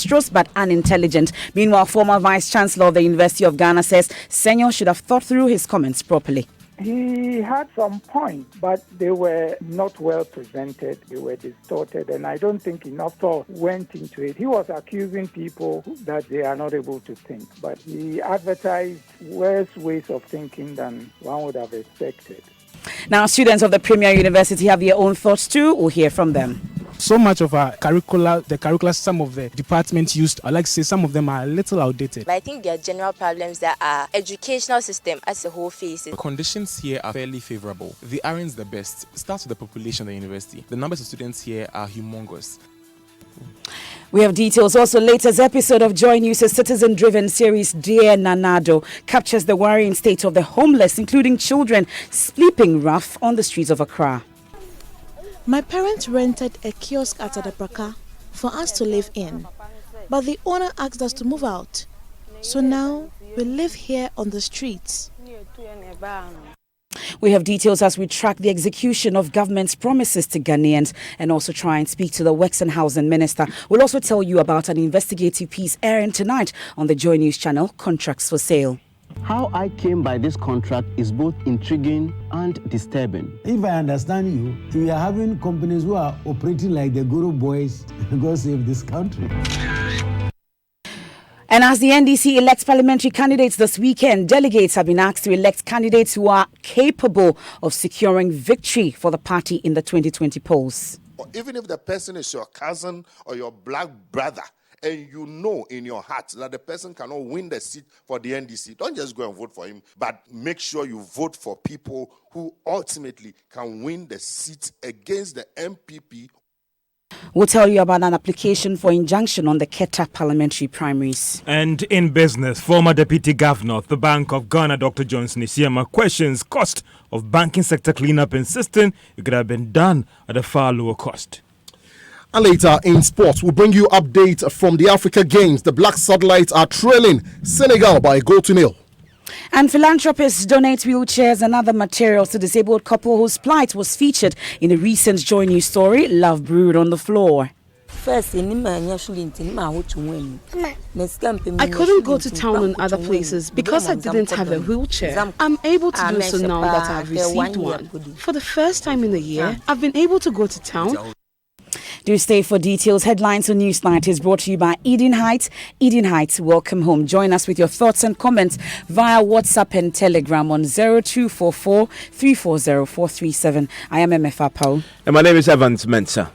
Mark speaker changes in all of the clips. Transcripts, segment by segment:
Speaker 1: preposterous but unintelligent. Meanwhile, former Vice Chancellor of the University of Ghana says Senyo should have thought through his comments properly.
Speaker 2: He had some points, but they were not well presented. They were distorted, and I don't think enough thought went into it. He was accusing people that they are not able to think, but he advertised worse ways of thinking than one would have expected.
Speaker 1: Now, students of the Premier University have their own thoughts too. We'll hear from them.
Speaker 3: So much of our curricula, some of the departments used, I like to say some of them are a little outdated.
Speaker 4: But I think there are general problems that our educational system as a whole faces.
Speaker 5: The conditions here are fairly favorable. The aren't the best. It starts with the population of the university. The numbers of students here are humongous.
Speaker 1: We have details. Also, latest episode of Joy News' citizen-driven series Dear Nanado captures the worrying state of the homeless, including children sleeping rough on the streets of Accra.
Speaker 6: My parents rented a kiosk at Adabraka for us to live in, but the owner asked us to move out. So now we live here on the streets.
Speaker 1: We have details as we track the execution of government's promises to Ghanaians and also try and speak to the Works and Housing Minister. We'll also tell you about an investigative piece airing tonight on the Joy News channel, Contracts for Sale.
Speaker 7: How I came by this contract is both intriguing and disturbing.
Speaker 8: If I understand you, we are having companies who are operating like the Guru boys God save this country.
Speaker 1: And as the NDC elects parliamentary candidates this weekend, delegates have been asked to elect candidates who are capable of securing victory for the party in the 2020 polls.
Speaker 9: Even if the person is your cousin or your black brother, and you know in your heart that the person cannot win the seat for the NDC, don't just go and vote for him, but make sure you vote for people who ultimately can win the seat against the MPP.
Speaker 1: We'll tell you about an application for injunction on the Keta parliamentary primaries.
Speaker 10: And in business, former Deputy Governor of the Bank of Ghana, Dr. Johnson Isiama, questions cost of banking sector cleanup, insisting it could have been done at a far lower cost.
Speaker 11: And later in sports, we'll bring you updates from the Africa Games. The Black Satellites are trailing Senegal by a goal to nil.
Speaker 1: And philanthropists donate wheelchairs and other materials to disabled couple whose plight was featured in a recent Joy News story, Love Brewed on the Floor.
Speaker 12: I couldn't go to town and other places because I didn't have a wheelchair. I'm able to do so now that I've received one. For the first time in a year, I've been able to go to town.
Speaker 1: Do stay for details. Headlines on Newsnight is brought to you by Eden Heights. Eden Heights, welcome home. Join us with your thoughts and comments via WhatsApp and Telegram on 0244 340 437. I am MFA Paul.
Speaker 13: And my name is Evans Mensah.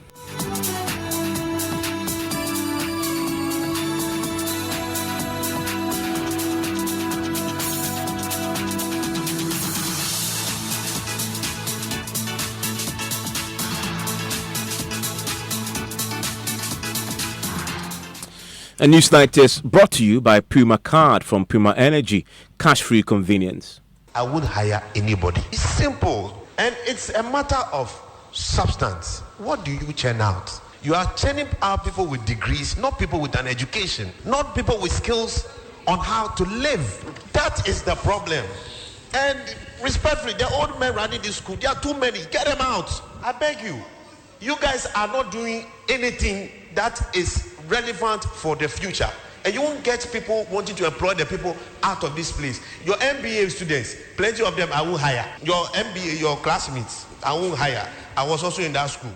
Speaker 13: A Newsnight is brought to you by Puma Card from Puma Energy. Cash-free convenience.
Speaker 14: I would hire anybody. It's simple, and it's a matter of substance. What do you churn out? You are churning out people with degrees, not people with an education, not people with skills on how to live. That is the problem. And respectfully, the old men running this school, there are too many. Get them out. I beg you. You guys are not doing anything that is relevant for the future, and you won't get people wanting to employ the people out of this place. Your MBA students, plenty of them I will hire. Your MBA, your classmates, I won't hire. I was also in that school.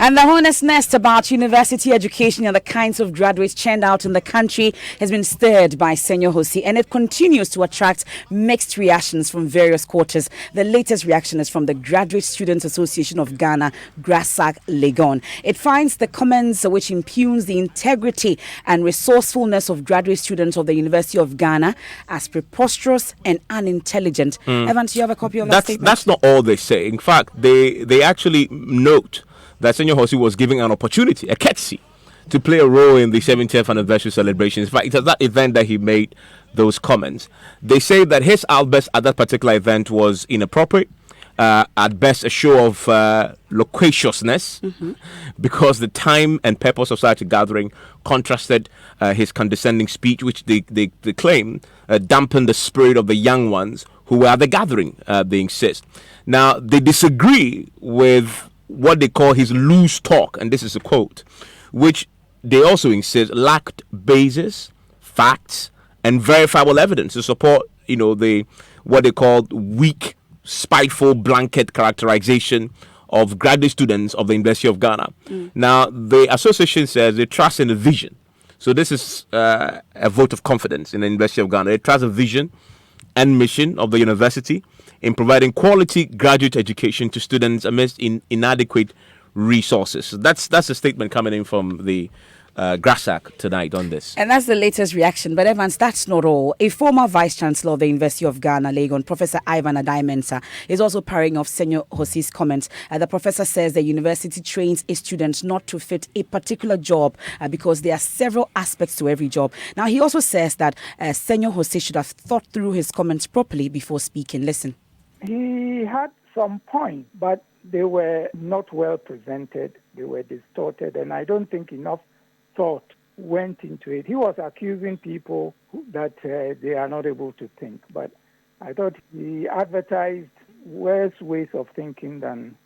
Speaker 1: And the honest nest about university education and the kinds of graduates churned out in the country has been stirred by Senyo Hosi, and it continues to attract mixed reactions from various quarters. The latest reaction is from the Graduate Students Association of Ghana, GRASAG Legon. It finds the comments which impugns the integrity and resourcefulness of graduate students of the University of Ghana as preposterous and unintelligent. Evans, do you have a copy of that statement?
Speaker 13: That's not all they say. In fact, they actually note that Senyo Hosi was giving an opportunity, a courtesy, to play a role in the 70th anniversary celebrations. In fact, it was that event that he made those comments. They say that his outburst at that particular event was inappropriate, at best a show of loquaciousness, because the time and purpose of such a gathering contrasted his condescending speech, which they claim dampened the spirit of the young ones who were at the gathering, they insist. Now, they disagree with what they call his loose talk, and this is a quote, which they also insist lacked basis, facts, and verifiable evidence to support, the what they called weak, spiteful blanket characterization of graduate students of the University of Ghana. Now, the association says they trust in the vision. So this is a vote of confidence in the University of Ghana. They trust the vision and mission of the university in providing quality graduate education to students amidst inadequate resources. That's a statement coming in from the Grassac tonight on this.
Speaker 1: And that's the latest reaction. But Evans, that's not all. A former Vice Chancellor of the University of Ghana, Legon, Professor Ivan Adai-Mensah, is also parrying off Senor Hosi's comments. The professor says the university trains its students not to fit a particular job because there are several aspects to every job. Now, he also says that Senor Hosi should have thought through his comments properly before speaking. Listen.
Speaker 2: He had some points, but they were not well presented. They were distorted, and I don't think enough thought went into it. He was accusing people that they are not able to think, but I thought he advertised worse ways of thinking than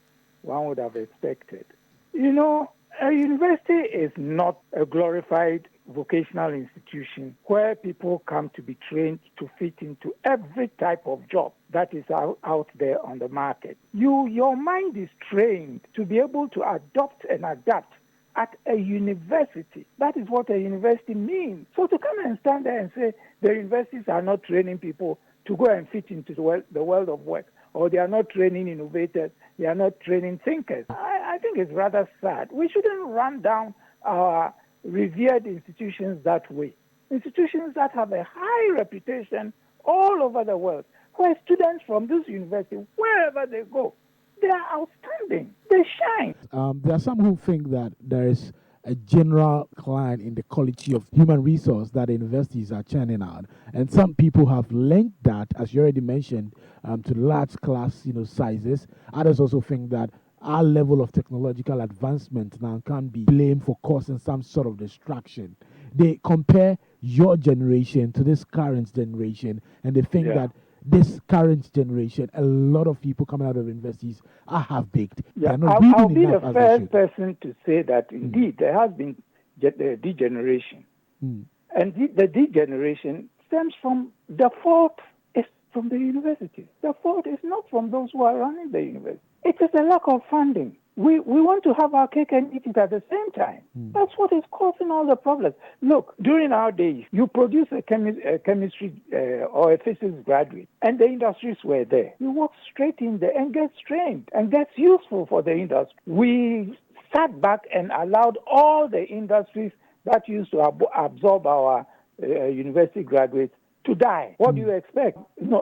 Speaker 2: one would have expected. A university is not a glorified vocational institution where people come to be trained to fit into every type of job that is out there on the market. Your mind is trained to be able to adopt and adapt at a university. That is what a university means. So to come and stand there and say the universities are not training people to go and fit into the world of work, or they are not training innovators, they are not training thinkers, I think it's rather sad. We shouldn't run down our revered institutions that way. Institutions that have a high reputation all over the world, where students from this university, wherever they go, they are outstanding. They shine.
Speaker 3: There are some who think that there is a general decline in the quality of human resource that the universities are churning out. And some people have linked that, as you already mentioned, to large class sizes. Others also think that our level of technological advancement now can be blamed for causing some sort of distraction. They compare your generation to this current generation, and they think that this current generation, a lot of people coming out of universities are half-baked.
Speaker 2: Yeah, I'll be the first person to say that indeed there has been degeneration. And the degeneration stems from the fault is from the university. The fault is not from those who are running the university. It is a lack of funding. We want to have our cake and eat it at the same time. That's what is causing all the problems. Look, during our days, you produce a chemistry or a physics graduate, and the industries were there. You walk straight in there and get trained and gets useful for the industry. We sat back and allowed all the industries that used to absorb our university graduates to die. What do you expect?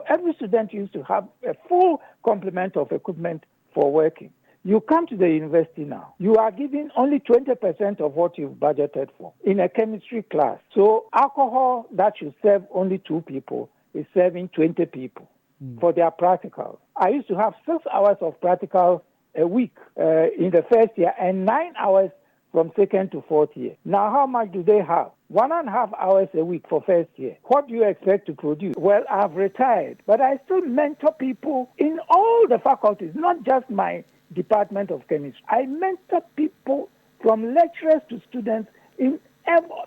Speaker 2: Every student used to have a full complement of equipment for working. You come to the university now, you are given only 20% of what you've budgeted for in a chemistry class. So alcohol that should serve only 2 people is serving 20 people for their practicals. I used to have 6 hours of practicals a week in the first year and 9 hours from second to fourth year. Now, how much do they have? 1.5 hours a week for first year. What do you expect to produce? Well, I've retired, but I still mentor people in all the faculties, not just my Department of Chemistry. I mentor people from lecturers to students in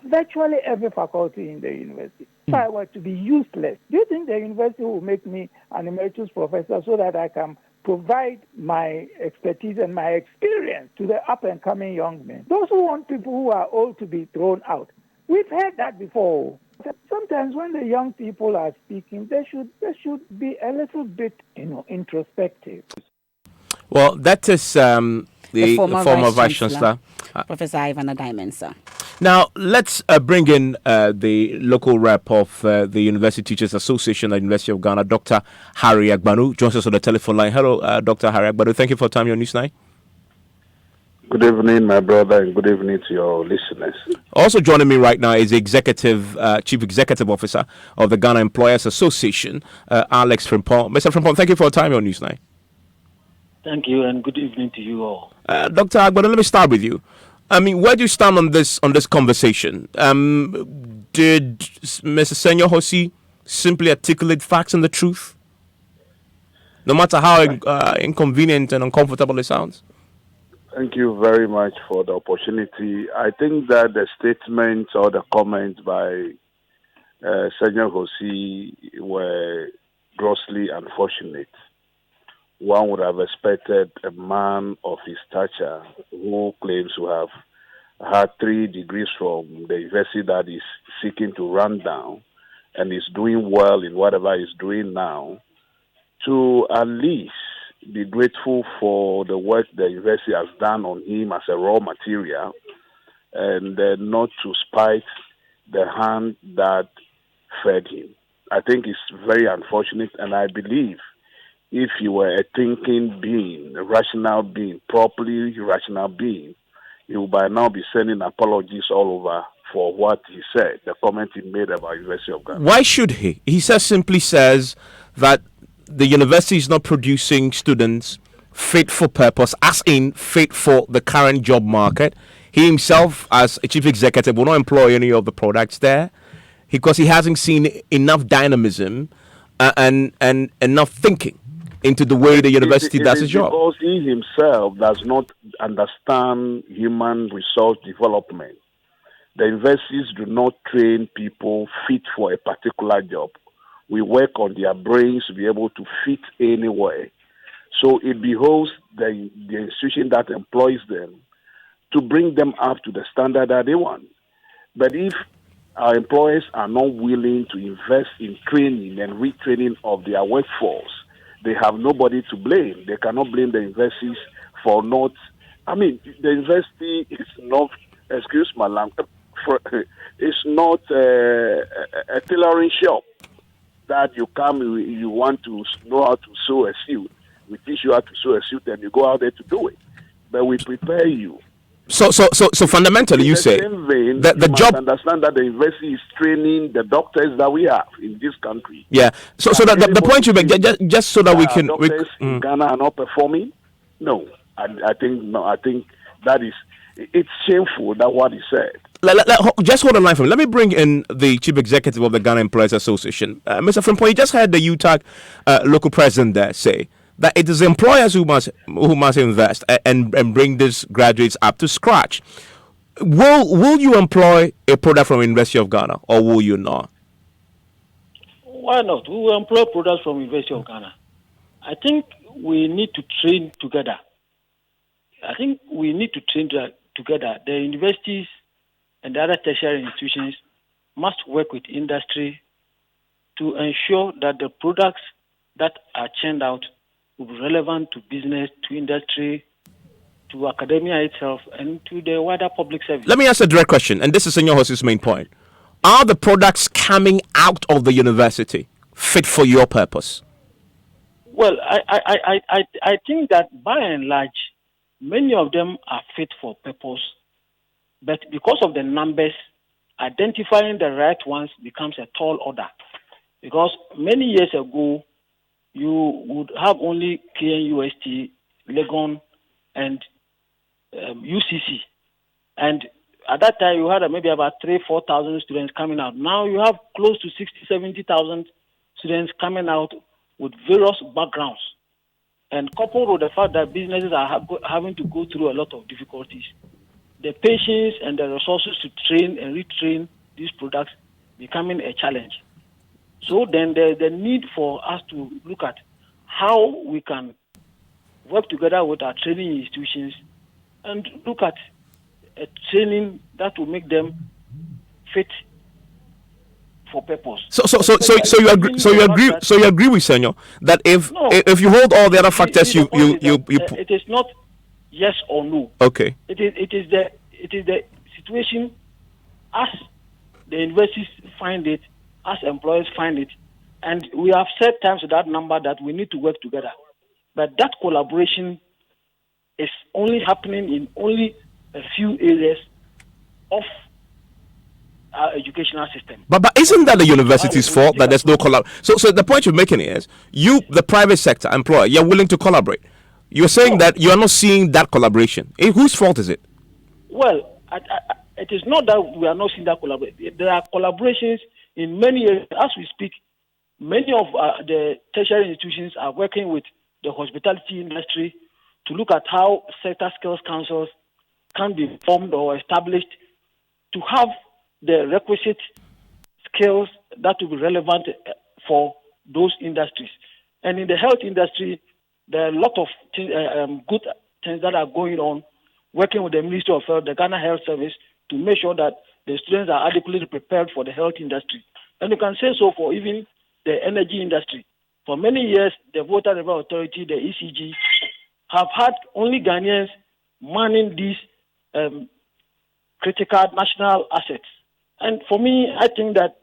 Speaker 2: virtually every faculty in the university. If I were to be useless, do you think the university will make me an emeritus professor so that I can provide my expertise and my experience to the up-and-coming young men? Those who want people who are old to be thrown out. We've heard that before. Sometimes when the young people are speaking, they should be a little bit, introspective.
Speaker 13: Well, that is the former Vice Chancellor,
Speaker 1: Professor Ivan Adai-Mensah.
Speaker 13: Now, let's bring in the local rep of the University Teachers Association at the University of Ghana, Dr. Harry Agbanu, joins us on the telephone line. Hello, Dr. Harry Agbanu. Thank you for your time on Newsnight.
Speaker 15: Good evening, my brother, and good evening to your listeners.
Speaker 13: Also joining me right now is the Chief Executive Officer of the Ghana Employers Association, Alex Frimpong. Mr. Frimpong, thank you for your time on Newsnight.
Speaker 16: Thank you, and good evening to you all.
Speaker 13: Dr. Agbanu, let me start with you. I mean, where do you stand on this conversation? Did Mr. Senor Hosi simply articulate facts and the truth, no matter how inconvenient and uncomfortable it sounds?
Speaker 15: Thank you very much for the opportunity. I think that the statements or the comments by Senior Hosi were grossly unfortunate. One would have expected a man of his stature who claims to have had 3 degrees from the university that is seeking to run down and is doing well in whatever he's doing now, to at least be grateful for the work the university has done on him as a raw material, and not to spite the hand that fed him. I think it's very unfortunate, and I believe if he were a thinking being, a rational being, properly rational being, he would by now be sending apologies all over for what he said, the comment he made about University of Ghana.
Speaker 13: Why should he? He simply says that the university is not producing students fit for purpose, as in fit for the current job market. He himself, as a chief executive, will not employ any of the products there because he hasn't seen enough dynamism and enough thinking into the way the university does its job.
Speaker 15: Because he himself does not understand human resource development. The universities do not train people fit for a particular job. We work on their brains to be able to fit anywhere. So it behoves the institution that employs them to bring them up to the standard that they want. But if our employers are not willing to invest in training and retraining of their workforce, they have nobody to blame. They cannot blame the universities for not. I mean, the university is not, excuse my language, it's not a tailoring shop that you come, you want to know how to sew a suit. We teach you how to sew a suit and you go out there to do it. But we prepare you.
Speaker 13: So fundamentally, you say
Speaker 15: that the job. Understand that the university is training the doctors that we have in this country.
Speaker 13: Yeah. So that the point you make, just so that we can.
Speaker 15: Doctors in Ghana are not performing. No, I think that is. It's shameful that what he said.
Speaker 13: Just hold on line for me. Let me bring in the chief executive of the Ghana Employers Association, Mr. Frimpong. You just heard the UTAG local president there say that it is employers who must invest and bring these graduates up to scratch. Will you employ a product from University of Ghana, or will you not?
Speaker 16: Why not? We will employ products from University of Ghana. I think we need to train together. Together. The universities and the other tertiary institutions must work with industry to ensure that the products that are churned out will be relevant to business, to industry, to academia itself, and to the wider public service.
Speaker 13: Let me ask a direct question, and this is Senor Hosi's main point. Are the products coming out of the university fit for your purpose?
Speaker 16: Well, I think that by and large, many of them are fit for purpose, but because of the numbers, identifying the right ones becomes a tall order. Because many years ago, you would have only KNUST, Legon, and UCC. And at that time, you had maybe about 3,000-4,000 students coming out. Now you have close to 60,000-70,000 students coming out with various backgrounds. And coupled with the fact that businesses are having to go through a lot of difficulties, the patience and the resources to train and retrain these products becoming a challenge. So then the need for us to look at how we can work together with our training institutions and look at a training that will make them fit for purpose.
Speaker 13: So you agree with Senor that if you hold all the other factors,
Speaker 16: it is not yes or no.
Speaker 13: Okay.
Speaker 16: It is the situation as the universities find it, as employers find it, and we have set times to that number that we need to work together. But that collaboration is only happening in only a few areas of our educational system.
Speaker 13: But isn't that the university's fault that there's no collaboration? So the point you're making is you, the private sector employer, you're willing to collaborate. You're saying that you are not seeing that collaboration. Whose fault is it?
Speaker 16: Well, it is not that we are not seeing that collaboration. There are collaborations in many areas. As we speak, many of the tertiary institutions are working with the hospitality industry to look at how sector skills councils can be formed or established to have the requisite skills that will be relevant for those industries. And in the health industry, there are a lot of good things that are going on, working with the Ministry of Health, the Ghana Health Service, to make sure that the students are adequately prepared for the health industry. And you can say so for even the energy industry. For many years, the Water River Authority, the ECG, have had only Ghanaians manning these critical national assets. And for me, I think that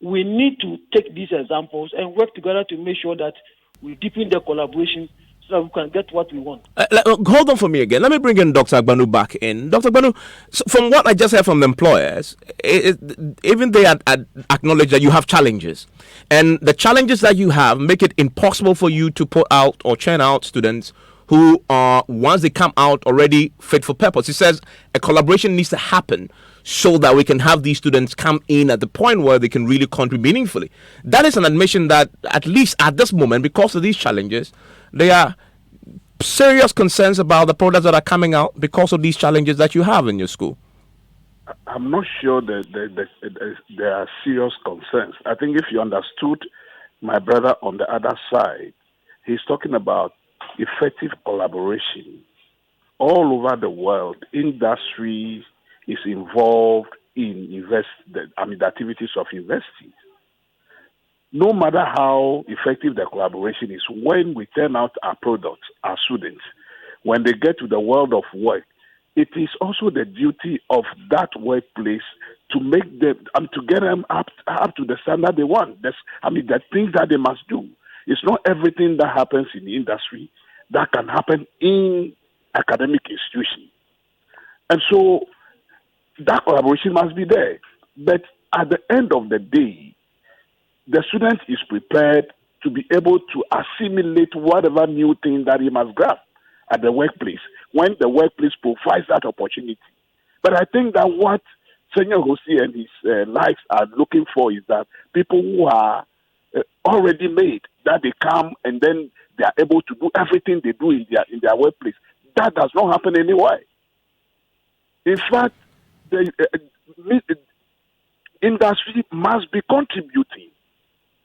Speaker 16: we need to take these examples and work together to make sure that we deepen the collaboration so that we can get what we want.
Speaker 13: Hold on for me again. Let me bring in Dr. Agbanu back in. Dr. Agbanu, so from what I just heard from the employers, even they acknowledge that you have challenges. And the challenges that you have make it impossible for you to put out or churn out students who are, once they come out, already fit for purpose. He says a collaboration needs to happen so that we can have these students come in at the point where they can really contribute meaningfully. That is an admission that, at least at this moment, because of these challenges, there are serious concerns about the products that are coming out because of these challenges that you have in your school.
Speaker 15: I'm not sure that there are serious concerns. I think if you understood my brother on the other side, he's talking about effective collaboration. All over the world, industry is involved in the activities of universities. No matter how effective the collaboration is, when we turn out our products, our students, when they get to the world of work, it is also the duty of that workplace to make them, to get them up to the standard they want. The things that they must do. It's not everything that happens in the industry that can happen in academic institutions. And so that collaboration must be there. But at the end of the day, the student is prepared to be able to assimilate whatever new thing that he must grab at the workplace when the workplace provides that opportunity. But I think that what Senior Hosi and his likes are looking for is that people who are already made, that they come and then they are able to do everything they do in their workplace. That does not happen anywhere. In fact, the industry must be contributing.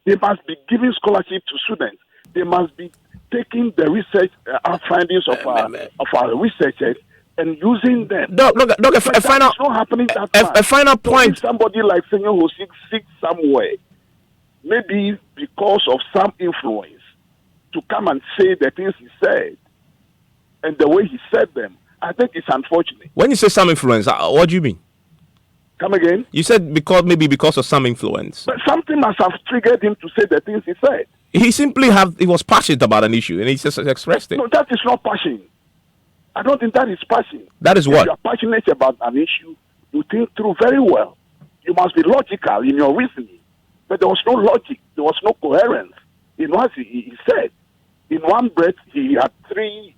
Speaker 15: They must be giving scholarship to students. They must be taking the research findings of our researchers and using them.
Speaker 13: A final,
Speaker 15: it's not happening that
Speaker 13: a final point.
Speaker 15: So somebody like Senior Hosi sits somewhere, maybe because of some influence, to come and say the things he said and the way he said them, I think it's unfortunate.
Speaker 13: When you say some influence, what do you mean?
Speaker 15: Come again?
Speaker 13: You said because of some influence.
Speaker 15: But something must have triggered him to say the things he said.
Speaker 13: He was passionate about an issue and he just expressed it.
Speaker 15: No, that is not passion. I don't think that is passion.
Speaker 13: That is
Speaker 15: if
Speaker 13: what?
Speaker 15: If you are passionate about an issue, you think through very well. You must be logical in your reasoning. But there was no logic. There was no coherence in what he said. In one breath, he had three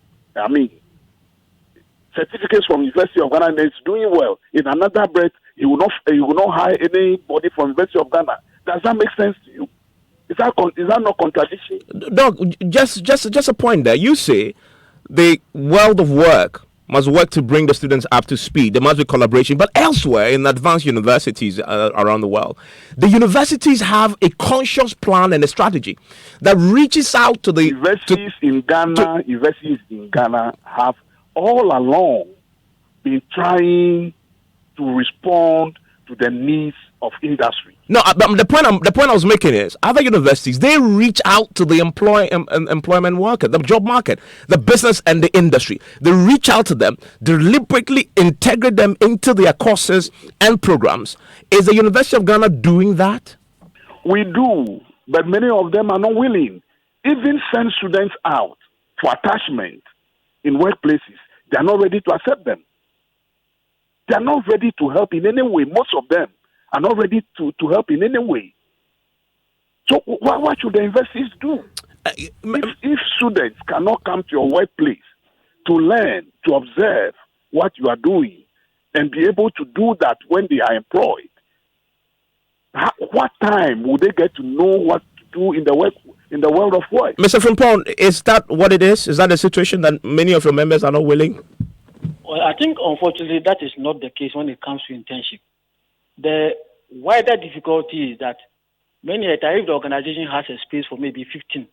Speaker 15: certificates from University of Ghana and it's doing well. In another breath, he will not hire anybody from University of Ghana. Does that make sense to you? Is that not contradiction?
Speaker 13: Doc, just a point there. You say the world of work must work to bring the students up to speed. There must be collaboration. But elsewhere in advanced universities around the world, the universities have a conscious plan and a strategy that reaches out to the
Speaker 15: universities in Ghana have all along been trying to respond to the needs of industry.
Speaker 13: No, the point I was making is other universities, they reach out to the employment market, the job market, the business and the industry. They reach out to them, deliberately integrate them into their courses and programs. Is the University of Ghana doing that?
Speaker 15: We do, but many of them are not willing. Even send students out for attachment in workplaces, they are not ready to accept them. They are not ready to help in any way. Most of them are not ready to help in any way. So what should the universities do? If students cannot come to your workplace to learn, to observe what you are doing, and be able to do that when they are employed, what time will they get to know what do in the world of work.
Speaker 13: Mr. Frimpong, is that what it is? Is that the situation that many of your members are not willing?
Speaker 16: Well, I think unfortunately that is not the case when it comes to internship. The wider difficulty is that many a time if the organization has a space for maybe 15,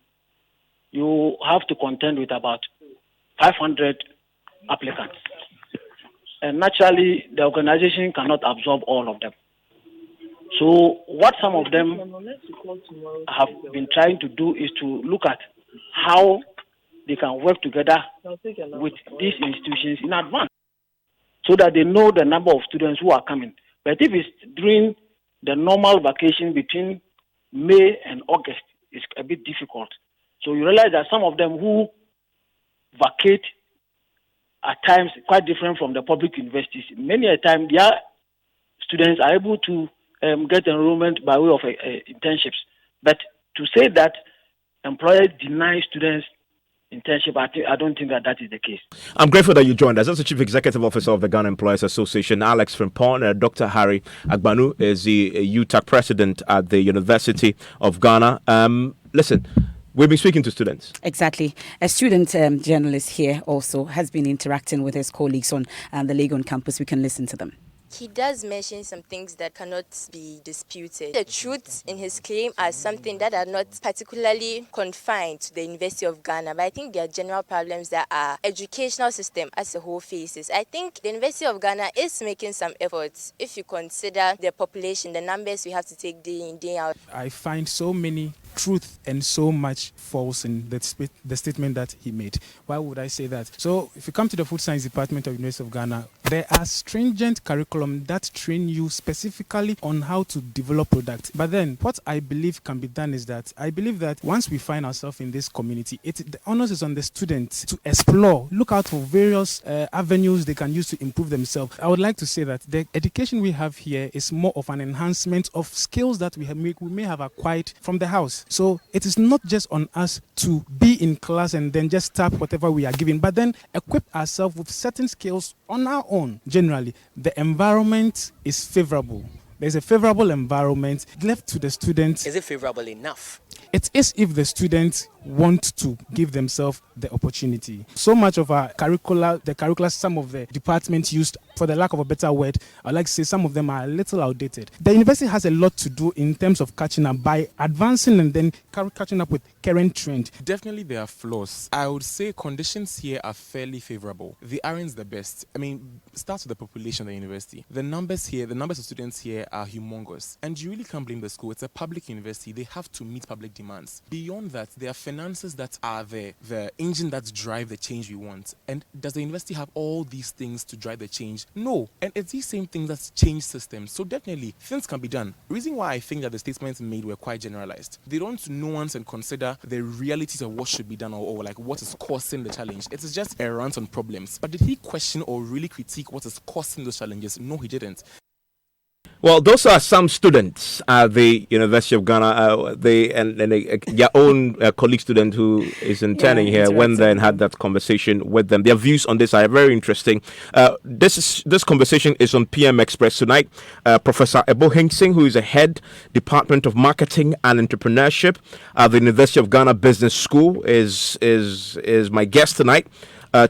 Speaker 16: you have to contend with about 500 applicants. And naturally, the organization cannot absorb all of them. So what some of them have been trying to do is to look at how they can work together with these institutions in advance so that they know the number of students who are coming. But if it's during the normal vacation between May and August, it's a bit difficult. So you realize that some of them who vacate at times quite different from the public universities. Many a time their students are able to get enrollment by way of internships. But to say that employers deny students internship, I don't think that is the case.
Speaker 13: I'm grateful that you joined us. That's the Chief Executive Officer of the Ghana Employers Association, Alex Frimpong. Dr. Harry Agbanu is the UTAC President at the University of Ghana. Listen, we've been speaking to students.
Speaker 1: Exactly. A student journalist here also has been interacting with his colleagues on the Legon campus. We can listen to them.
Speaker 4: He does mention some things that cannot be disputed. The truth in his claim are something that are not particularly confined to the University of Ghana, but I think there are general problems that our educational system as a whole faces. I think the University of Ghana is making some efforts if you consider the population, the numbers we have to take day in, day out.
Speaker 5: I find so many truth and so much false in the statement that he made. Why would I say that? So if you come to the Food Science Department of the University of Ghana, there are stringent curriculum that train you specifically on how to develop products. But then what I believe can be done is that I believe that once we find ourselves in this community, the onus is on the students to explore, look out for various avenues they can use to improve themselves. I would like to say that the education we have here is more of an enhancement of skills that we may have acquired from the house. So it is not just on us to be in class and then just tap whatever we are given, but then equip ourselves with certain skills on our own. Generally, the environment is favorable. There's a favorable environment left to the students.
Speaker 17: Is it favorable enough?
Speaker 5: It is if the students want to give themselves the opportunity. So much of our curricula, some of the departments used, for the lack of a better word, I'd like to say some of them are a little outdated. The university has a lot to do in terms of catching up by advancing and then catching up with current trend. Definitely there are flaws. I would say conditions here are fairly favorable. The aren't the best. I mean, start with the population of the university. The numbers of students here are humongous. And you really can't blame the school. It's a public university. They have to meet public demands. Beyond that, there are finances that are the engine that drive the change we want. And does the university have all these things to drive the change? No. And it's these same things that change systems. So definitely, things can be done. Reason why I think that the statements made were quite generalized. They don't nuance and consider the realities of what should be done or like what is causing the challenge. It is just a rant on problems. But did he question or really critique what is causing those challenges? No, he didn't.
Speaker 13: Well, those are some students at the University of Ghana. Their own colleague student who is interning here went there and had that conversation with them. Their views on this are very interesting. This conversation is on PM Express tonight. Professor Ebo Hingsing, who is a head Department of Marketing and Entrepreneurship at the University of Ghana Business School, is my guest tonight.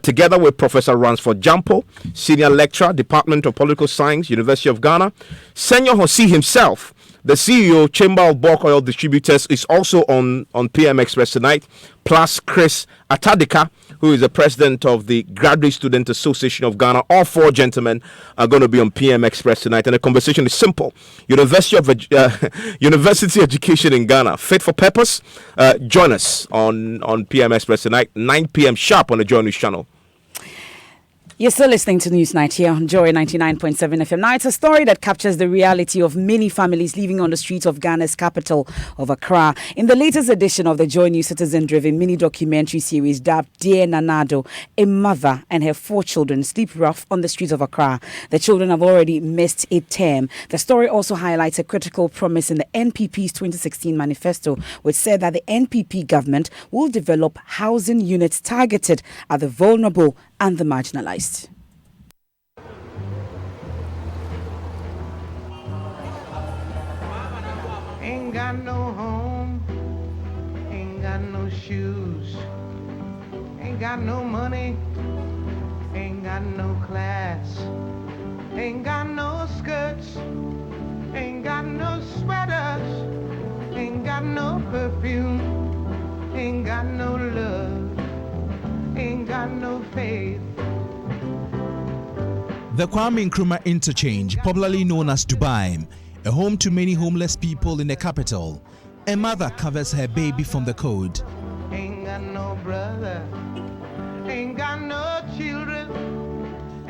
Speaker 13: Together with Professor Ransford Jampo, Senior Lecturer, Department of Political Science, University of Ghana. Senyor Hosi himself, the CEO, Chamber of Bulk Oil Distributors, is also on PM Express tonight, plus Chris Atadika, who is the president of the Graduate Student Association of Ghana. All four gentlemen are going to be on PM Express tonight, and the conversation is simple. University education in Ghana, fit for purpose? Join us on PM Express tonight, 9 p.m. sharp on the JoyNews channel.
Speaker 1: You're still listening to Newsnight here on Joy 99.7 FM. Now, it's a story that captures the reality of many families living on the streets of Ghana's capital of Accra. In the latest edition of the Joy News citizen-driven mini-documentary series dubbed Dear Nanado, a mother and her 4 children sleep rough on the streets of Accra. The children have already missed a term. The story also highlights a critical promise in the NPP's 2016 manifesto, which said that the NPP government will develop housing units targeted at the vulnerable and the marginalized.
Speaker 18: Ain't got no home,
Speaker 17: got no shoes, ain't got no money, ain't got no class, ain't got no skirts, ain't got no sweaters, ain't got no perfume, ain't got no love, ain't got no faith.
Speaker 18: The Kwame Nkrumah Interchange, popularly known as Dubai, a home to many homeless people in the capital. A mother covers her baby from the cold.
Speaker 17: Ain't got no brother, ain't got no children.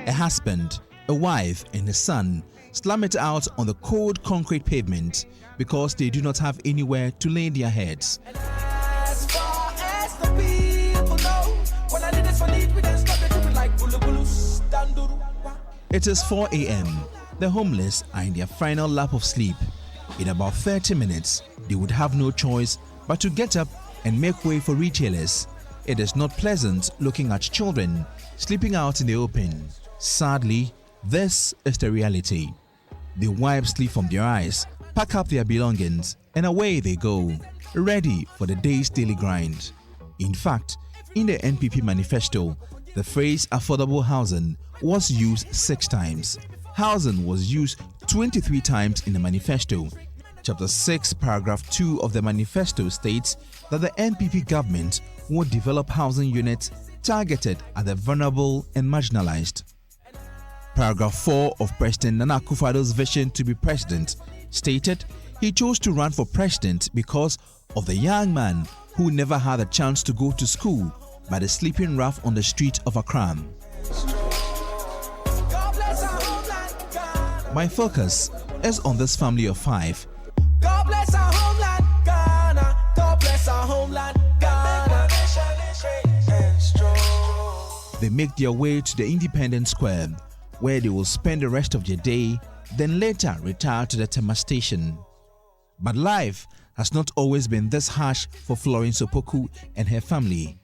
Speaker 18: A husband, a wife, and a son slam it out on the cold concrete pavement because they do not have anywhere to lay their heads.
Speaker 17: As far as the people know, when I did this for need, we then stop the people like bulu bulu standuru.
Speaker 18: It is 4 a.m. The homeless are in their final lap of sleep. In about 30 minutes, they would have no choice but to get up and make way for retailers. It is not pleasant looking at children sleeping out in the open. Sadly, this is the reality. They wipe sleep from their eyes, pack up their belongings, and away they go, ready for the day's daily grind. In fact, in the NPP manifesto, the phrase affordable housing was used 6 times. Housing was used 23 times in the manifesto. Chapter 6, paragraph 2 of the manifesto states that the NPP government would develop housing units targeted at the vulnerable and marginalized. Paragraph 4 of President Nana Akufo-Addo's vision to be president stated he chose to run for president because of the young man who never had a chance to go to school by the sleeping rough on the street of Accra. My focus is on this family of 5.
Speaker 17: God bless our homeland, Ghana. God bless our homeland, Ghana.
Speaker 18: They make their way to the Independence Square, where they will spend the rest of their day, then later retire to the Tema station. But life has not always been this harsh for Florence Opoku and her family.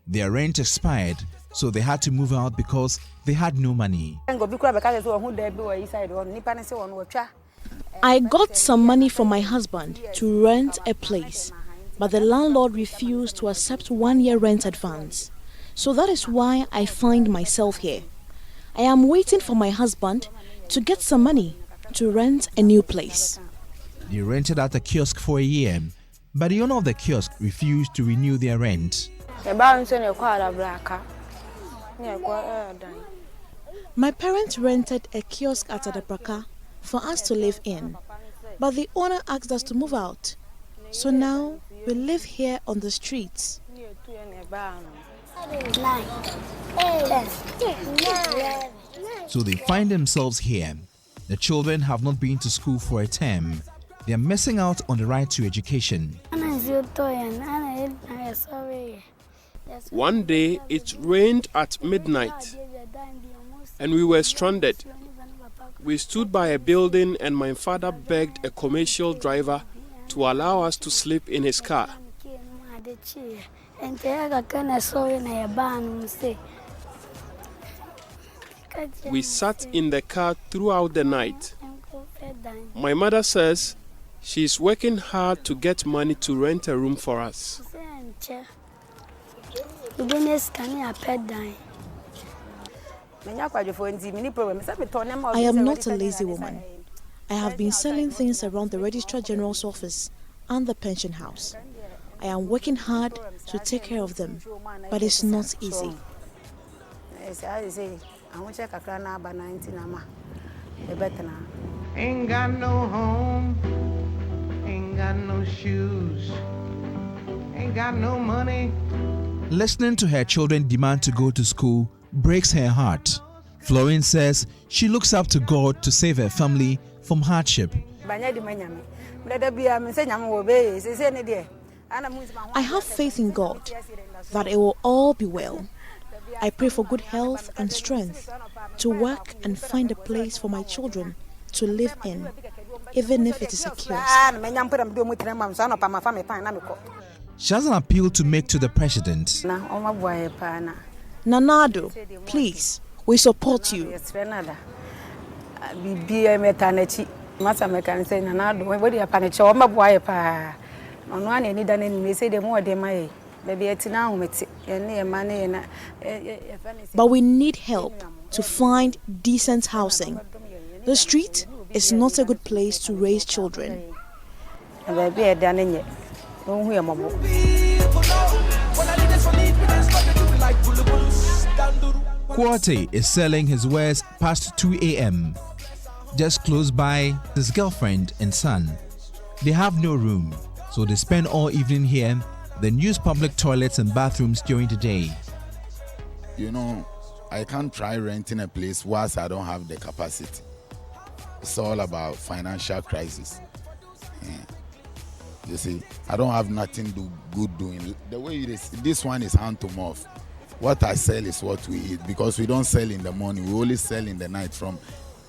Speaker 18: Their rent expired, so they had to move out because they had no money.
Speaker 6: I got some money from my husband to rent a place, but the landlord refused to accept 1-year rent advance. So that is why I find myself here. I am waiting for my husband to get some money to rent a new place.
Speaker 18: They rented out a kiosk for a year, but the owner of the kiosk refused to renew their rent.
Speaker 6: My parents rented a kiosk at Adabraka for us to live in, but the owner asked us to move out. So now we live here on the streets.
Speaker 18: So they find themselves here. The children have not been to school for a term. They are missing out on the right to education.
Speaker 19: One day it rained at midnight and we were stranded. We stood by a building and my father begged a commercial driver to allow us to sleep in his car. We sat in the car throughout the night. My mother says she is working hard to get money to rent a room for us.
Speaker 6: I am not a lazy woman. I have been selling things around the Registrar General's office and the pension house. I am working hard to take care of them, but it's not easy.
Speaker 17: Ain't got no home, ain't got no shoes, ain't got no money.
Speaker 18: Listening to her children demand to go to school breaks her heart. Florence says she looks up to God to save her family from hardship.
Speaker 6: I have faith in God that it will all be well. I pray for good health and strength to work and find a place for my children to live in, even if it is a kiosk.
Speaker 18: She has an appeal to make to the president.
Speaker 6: Nanado, please, we support you.
Speaker 20: On one any done in me say the more de my baby at now met money.
Speaker 6: But we need help to find decent housing. The street is not a good place to raise children.
Speaker 18: Quarty is selling his wares past 2 a.m. Just close by his girlfriend and son. They have no room, so they spend all evening here, then use public toilets and bathrooms during the day.
Speaker 21: You know, I can't try renting a place whilst I don't have the capacity. It's all about financial crisis. Yeah. You see, I don't have nothing good doing. The way it is, this one is hand to mouth. What I sell is what we eat, because we don't sell in the morning. We only sell in the night from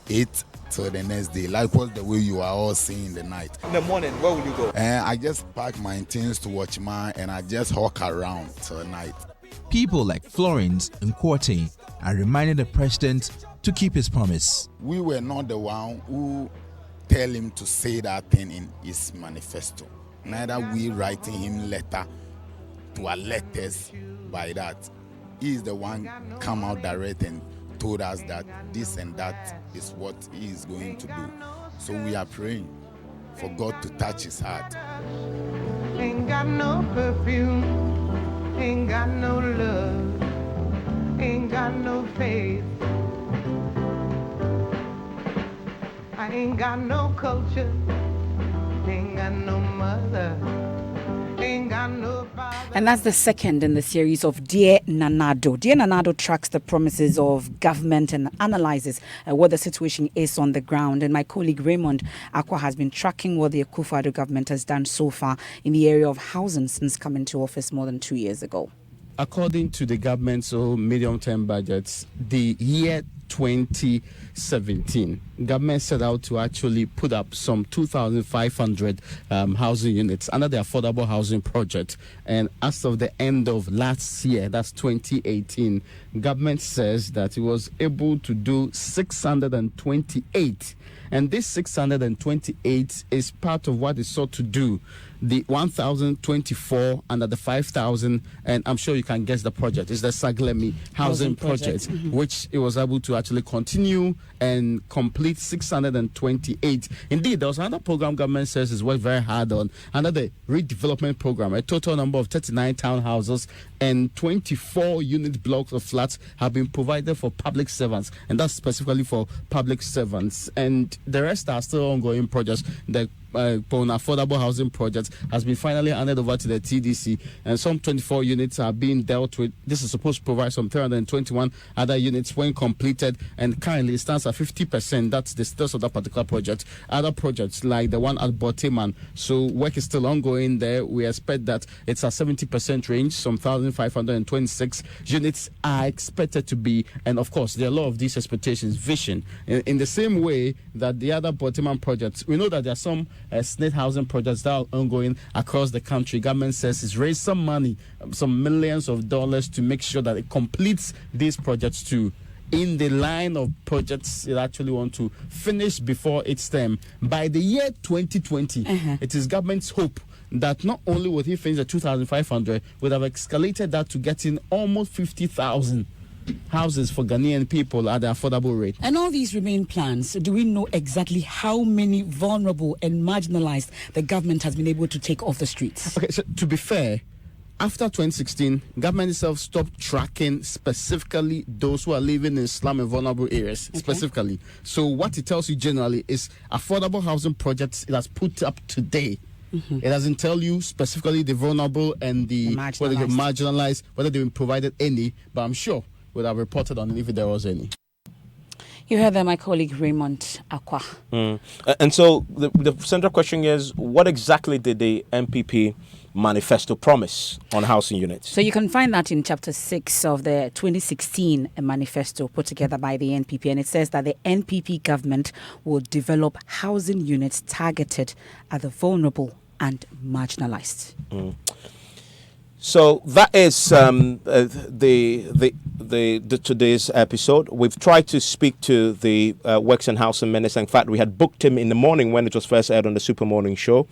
Speaker 21: 8 till the next day. Likewise, the way you are all seeing in the night.
Speaker 22: In the morning, where will you go?
Speaker 21: I just pack my things to watch and I just hawk around till night.
Speaker 18: People like Florence and Quarty are reminding the president to keep his promise.
Speaker 21: We were not the one who tell him to say that thing in his manifesto. Neither we writing him letter to alert us by that. He is the one come out direct and told us that this and that is what he is going to do. So we are praying for God to touch his heart.
Speaker 17: Ain't got no perfume, ain't got no love, ain't got no faith. I ain't got no culture, ain't got no mother, ain't got no father.
Speaker 1: And that's the second in the series of Dear Nanado. Dear Nanado tracks the promises of government and analyzes what the situation is on the ground. And my colleague Raymond Akwa has been tracking what the Akufo-Addo government has done so far in the area of housing since coming to office more than 2 years ago.
Speaker 23: According to the government's medium-term budgets, the year 2017, government set out to actually put up some 2,500 housing units under the affordable housing project. And as of the end of last year, that's 2018, government says that it was able to do 628. And this 628 is part of what it sought to do. The 1,024 under the 5,000, and I'm sure you can guess the project. It's the Saglemi Housing Project, which it was able to actually continue and complete 628. Indeed, there was another program government says is worked very hard on, under the redevelopment program. A total number of 39 townhouses and 24 unit blocks of flats have been provided for public servants, and that's specifically for public servants. And the rest are still ongoing projects. The affordable housing project has been finally handed over to the TDC, and some 24 units are being dealt with. This is supposed to provide some 321 other units when completed, and currently it stands at 50%. That's the status of that particular project. Other projects like the one at Boteman, so work is still ongoing there. We expect that it's a 70% range. Some 1,526 units are expected to be, and of course there are a lot of these expectations vision in the same way that the other Boteman projects. We know that there are some state housing projects that are ongoing across the country. Government says it's raised some money, some millions of dollars, to make sure that it completes these projects too. In the line of projects it actually want to finish before its term by the year 2020. It is government's hope that not only would he finish the 2,500, would have escalated that to getting almost 50,000 houses for Ghanaian people at the affordable rate.
Speaker 1: And all these remain plans. Do we know exactly how many vulnerable and marginalized the government has been able to take off the streets?
Speaker 23: Okay, so to be fair, after 2016, government itself stopped tracking specifically those who are living in slum and vulnerable areas, specifically. So what it tells you generally is affordable housing projects it has put up today. It doesn't tell you specifically the vulnerable and the marginalized, whether they've been provided any, but I'm sure would have reported on it if there was any.
Speaker 1: You heard that, my colleague Raymond Akwa.
Speaker 13: And so the central question is, what exactly did the NPP manifesto promise on housing units?
Speaker 1: So you can find that in chapter 6 of the 2016 manifesto put together by the NPP, and it says that the NPP government will develop housing units targeted at the vulnerable and marginalized.
Speaker 13: So that is the today's episode. We've tried to speak to the Works and Housing Minister. In fact, we had booked him in the morning when it was first aired on the Super Morning Show.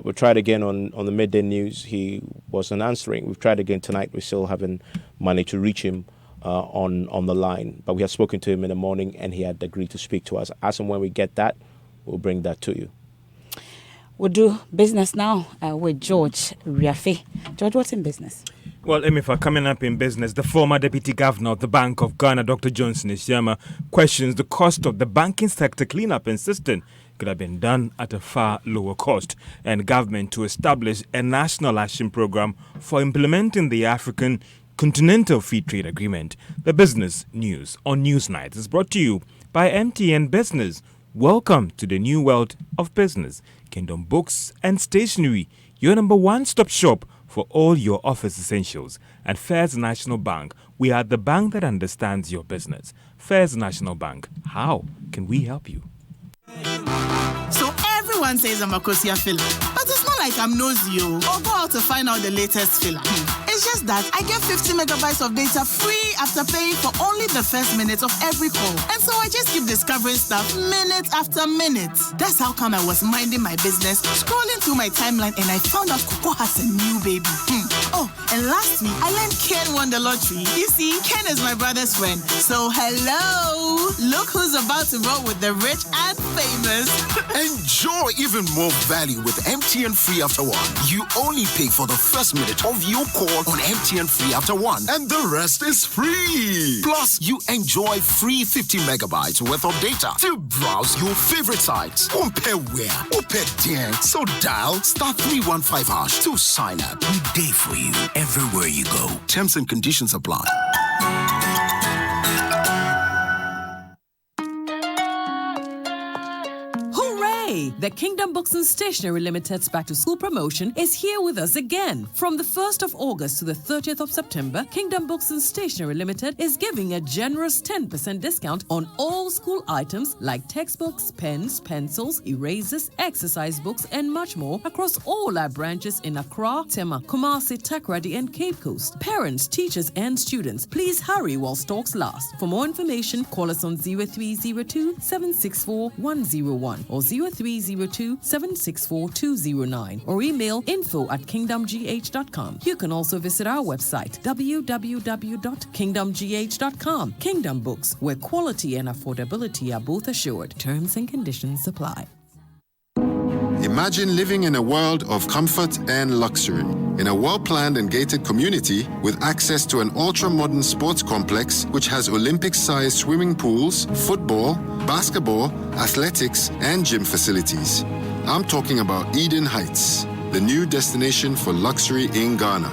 Speaker 13: We tried again on the midday news. He wasn't answering. We've tried again tonight. We still haven't managed to reach him on the line. But we had spoken to him in the morning, and he had agreed to speak to us. As and when we get that, we'll bring that to you.
Speaker 1: We'll do business now with George Riafe. George, what's in business?
Speaker 10: Well, Emifa, coming up in business, the former Deputy Governor of the Bank of Ghana, Dr. Johnson Isiama, questions the cost of the banking sector cleanup, insisting it could have been done at a far lower cost, and government to establish a national action program for implementing the African Continental Free Trade Agreement. The business news on Newsnight is brought to you by MTN Business. Welcome to the new world of business. Kingdom Books and Stationery, your number one-stop shop for all your office essentials. And First National Bank, we are the bank that understands your business. First National Bank, how can we help you?
Speaker 7: So everyone says I'm a Kosia filler, but it's not like I'm nosy or go out to find out the latest filler. It's just that I get 50 megabytes of data free after paying for only the first minute of every call. And so I just keep discovering stuff minute after minute. That's how come I was minding my business, scrolling through my timeline, and I found out Coco has a new baby. Oh, and last week, I learned Ken won the lottery. You see, Ken is my brother's friend. So hello, look who's about to roll with the rich and famous.
Speaker 8: Enjoy even more value with MTN Free After One. You only pay for the first minute of your call on MTN Free After One, and the rest is free. Plus, you enjoy free 50 megabytes worth of data to browse your favorite sites. Compare where, compare there. So dial *315# to sign up. We day for you everywhere you go. Terms and conditions apply.
Speaker 22: The Kingdom Books and Stationery Limited's Back to School promotion is here with us again. From the 1st of August to the 30th of September, Kingdom Books and Stationery Limited is giving a generous 10% discount on all school items like textbooks, pens, pencils, erasers, exercise books, and much more across all our branches in Accra, Tema, Kumasi, Takoradi, and Cape Coast. Parents, teachers, and students, please hurry while stocks last. For more information, call us on 0302 764 101 or 0302-764-209 or email info@kingdomgh.com. You can also visit our website www.kingdomgh.com. Kingdom Books, where quality and affordability are both assured. Terms and conditions apply.
Speaker 24: Imagine living in a world of comfort and luxury. In a well-planned and gated community with access to an ultra-modern sports complex which has Olympic-sized swimming pools, football, basketball, athletics, and gym facilities. I'm talking about Eden Heights, the new destination for luxury in Ghana.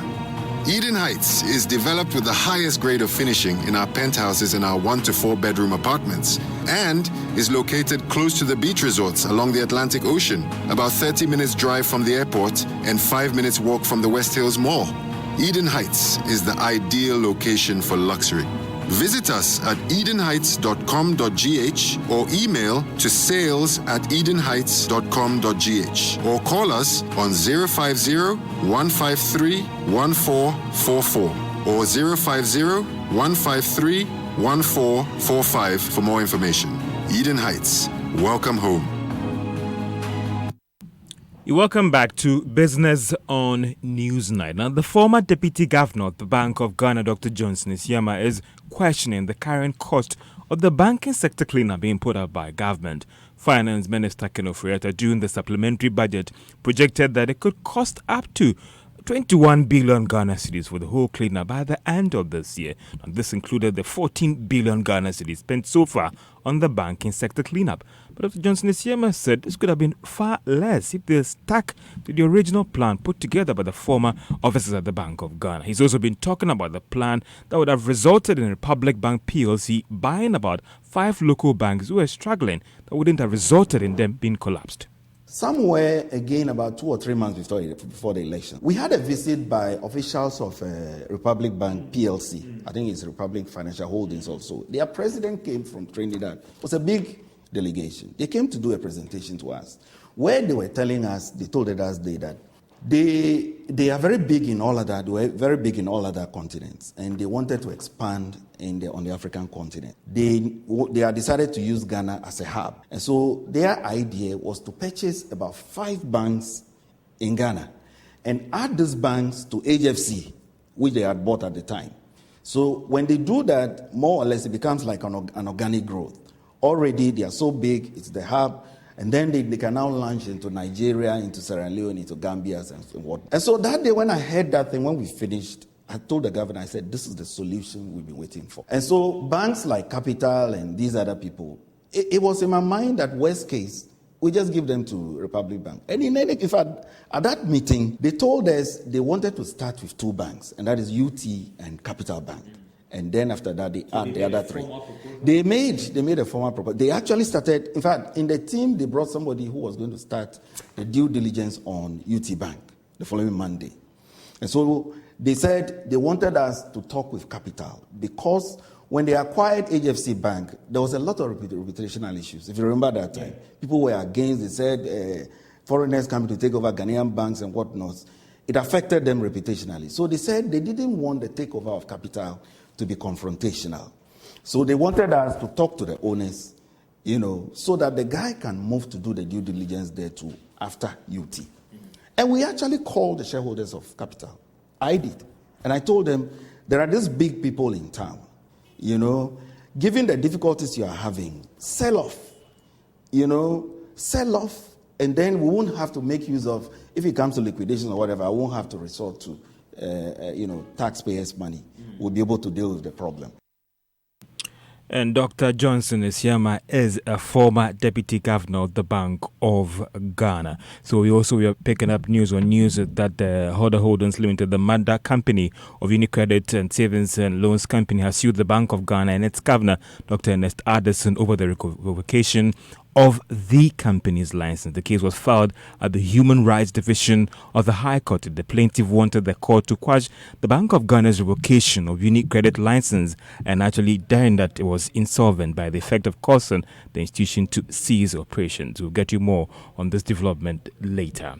Speaker 24: Eden Heights is developed with the highest grade of finishing in our penthouses and our 1 to 4 bedroom apartments, and is located close to the beach resorts along the Atlantic Ocean, about 30 minutes drive from the airport and 5 minutes walk from the West Hills Mall. Eden Heights is the ideal location for luxury. Visit us at edenheights.com.gh or email to sales@edenheights.com.gh or call us on 050-153-1444 or 050-153-1445 for more information. Eden Heights, welcome home.
Speaker 10: Welcome back to Business on Newsnight. Now, the former Deputy Governor of the Bank of Ghana, Dr. Johnson Isiama, is questioning the current cost of the banking sector cleanup being put up by government. Finance Minister Ken Ofori-Atta, during the supplementary budget, projected that it could cost up to 21 billion Ghana cedis for the whole cleanup by the end of this year. And this included the 14 billion Ghana cedis spent so far on the banking sector cleanup. But Dr. Johnson Isiama said this could have been far less if they stuck to the original plan put together by the former officers at the Bank of Ghana. He's also been talking about the plan that would have resulted in Republic Bank PLC buying about 5 local banks who were struggling, that wouldn't have resulted in them being collapsed.
Speaker 25: Somewhere, again, about 2 or 3 months before the election, we had a visit by officials of Republic Bank PLC. I think it's Republic Financial Holdings also. Their president came from Trinidad. It was a big delegation. They came to do a presentation to us where they were telling us, they told us that They are very big in all other. They were very big in all other continents, and they wanted to expand on the African continent. They have decided to use Ghana as a hub, and so their idea was to purchase about 5 banks in Ghana, and add these banks to HFC, which they had bought at the time. So when they do that, more or less, it becomes like an organic growth. Already they are so big, it's the hub. And then they can now launch into Nigeria, into Sierra Leone, into Gambia, and what. And so that day when I heard that thing, when we finished, I told the governor, I said, this is the solution we've been waiting for. And so banks like Capital and these other people, it was in my mind that worst case, we just give them to Republic Bank. And in fact, at that meeting, they told us they wanted to start with 2 banks, and that is UT and Capital Bank. And then after that, they add the other 3. They made a formal proposal. They actually started, in fact, in the team, they brought somebody who was going to start the due diligence on UT Bank the following Monday. And so they said they wanted us to talk with Capital because when they acquired HFC Bank, there was a lot of reputational issues. If you remember that time, people were against, they said foreigners coming to take over Ghanaian banks and whatnot. It affected them reputationally. So they said they didn't want the takeover of Capital to be confrontational. So they wanted us to talk to the owners, so that the guy can move to do the due diligence there too after UT. And we actually called the shareholders of Capital. I did. And I told them, there are these big people in town, given the difficulties you are having, sell off, and then we won't have to make use of, if it comes to liquidation or whatever, I won't have to resort to taxpayers' money. We'll be able to deal with the problem.
Speaker 10: And Dr. Johnson Esiama is a former deputy governor of the Bank of Ghana. So we are picking up news that the Hodder Holdings Limited, the mother company of UniCredit and Savings and Loans Company, has sued the Bank of Ghana and its governor, Dr. Ernest Addison, over the revocation of the company's license. The case was filed at the Human Rights Division of the High Court. The plaintiff wanted the court to quash the Bank of Ghana's revocation of UniCredit license and actually denying that it was insolvent by the effect of causing the institution to cease operations. We'll get you more on this development later.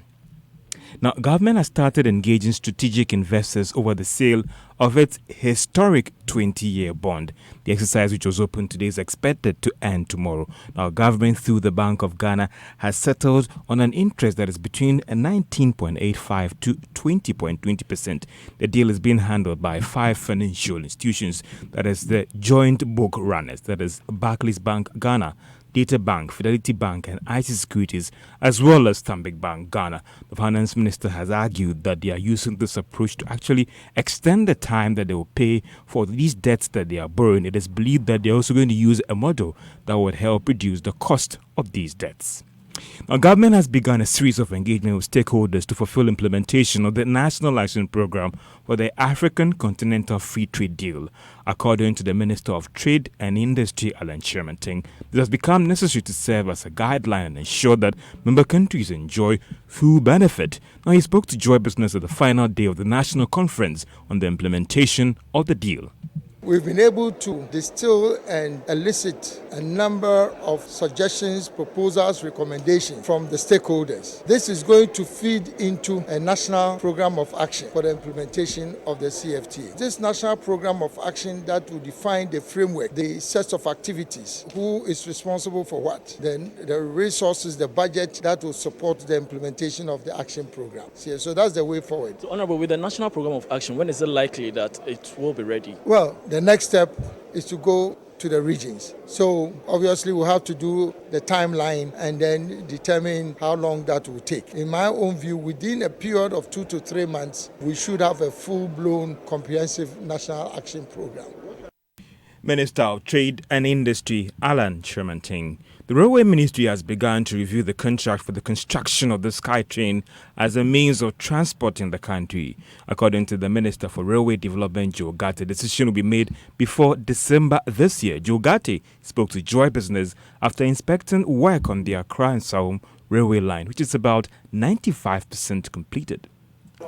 Speaker 10: Now, government has started engaging strategic investors over the sale of its historic 20-year bond. The exercise, which was open today, is expected to end tomorrow. Now, government, through the Bank of Ghana, has settled on an interest that is between 19.85 to 20.20%. The deal is being handled by 5 financial institutions, that is the joint book runners, that is Barclays Bank Ghana, Data Bank, Fidelity Bank, and IC Securities, as well as Stanbic Bank Ghana. The finance minister has argued that they are using this approach to actually extend the time that they will pay for these debts that they are borrowing. It is believed that they are also going to use a model that would help reduce the cost of these debts. Now, government has begun a series of engagement with stakeholders to fulfill implementation of the National Action Program for the African Continental Free Trade Deal. According to the Minister of Trade and Industry, Alan Shermanting, this has become necessary to serve as a guideline and ensure that member countries enjoy full benefit. Now, he spoke to Joy Business at the final day of the national conference on the implementation of the deal.
Speaker 3: We've been able to distill and elicit a number of suggestions, proposals, recommendations from the stakeholders. This is going to feed into a national program of action for the implementation of the CFTA. This national program of action that will define the framework, the sets of activities, who is responsible for what, then the resources, the budget that will support the implementation of the action program. So that's the way forward.
Speaker 9: So, Honorable, with the national program of action, when is it likely that it will be ready?
Speaker 3: Well, the next step is to go to the regions. So obviously we'll have to do the timeline and then determine how long that will take. In my own view, within a period of 2 to 3 months, we should have a full-blown comprehensive national action program.
Speaker 10: Minister of Trade and Industry, Alan Shermanting. The Railway Ministry has begun to review the contract for the construction of the SkyTrain as a means of transporting the country. According to the Minister for Railway Development, Joe Gatti, the decision will be made before December this year. Joe Gatti spoke to Joy Business after inspecting work on the Accra and Saum railway line, which is about 95% completed.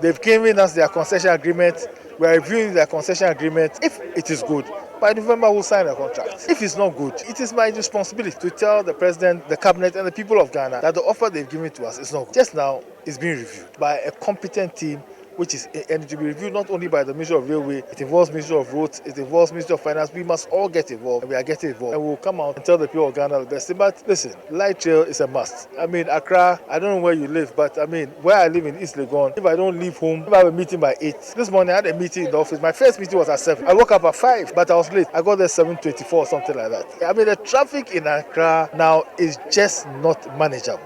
Speaker 3: They've given us their concession agreement. We are reviewing their concession agreement. If it is good, by November we'll sign a contract. If it's not good, it is my responsibility to tell the president, the cabinet, and the people of Ghana that the offer they've given to us is not good. Just now, it's being reviewed by a competent team, and it will be reviewed not only by the Ministry of Railway, it involves Ministry of Roads, it involves Ministry of Finance. We must all get involved, and we are getting involved. And we'll come out and tell the people of Ghana the best thing. But listen, light rail is a must. I mean, Accra, I don't know where you live, but I mean, where I live in East Legon, if I don't leave home, if I have a meeting by 8, this morning I had a meeting in the office. My first meeting was at 7. I woke up at 5, but I was late. I got there 7:24 or something like that. I mean, the traffic in Accra now is just not manageable.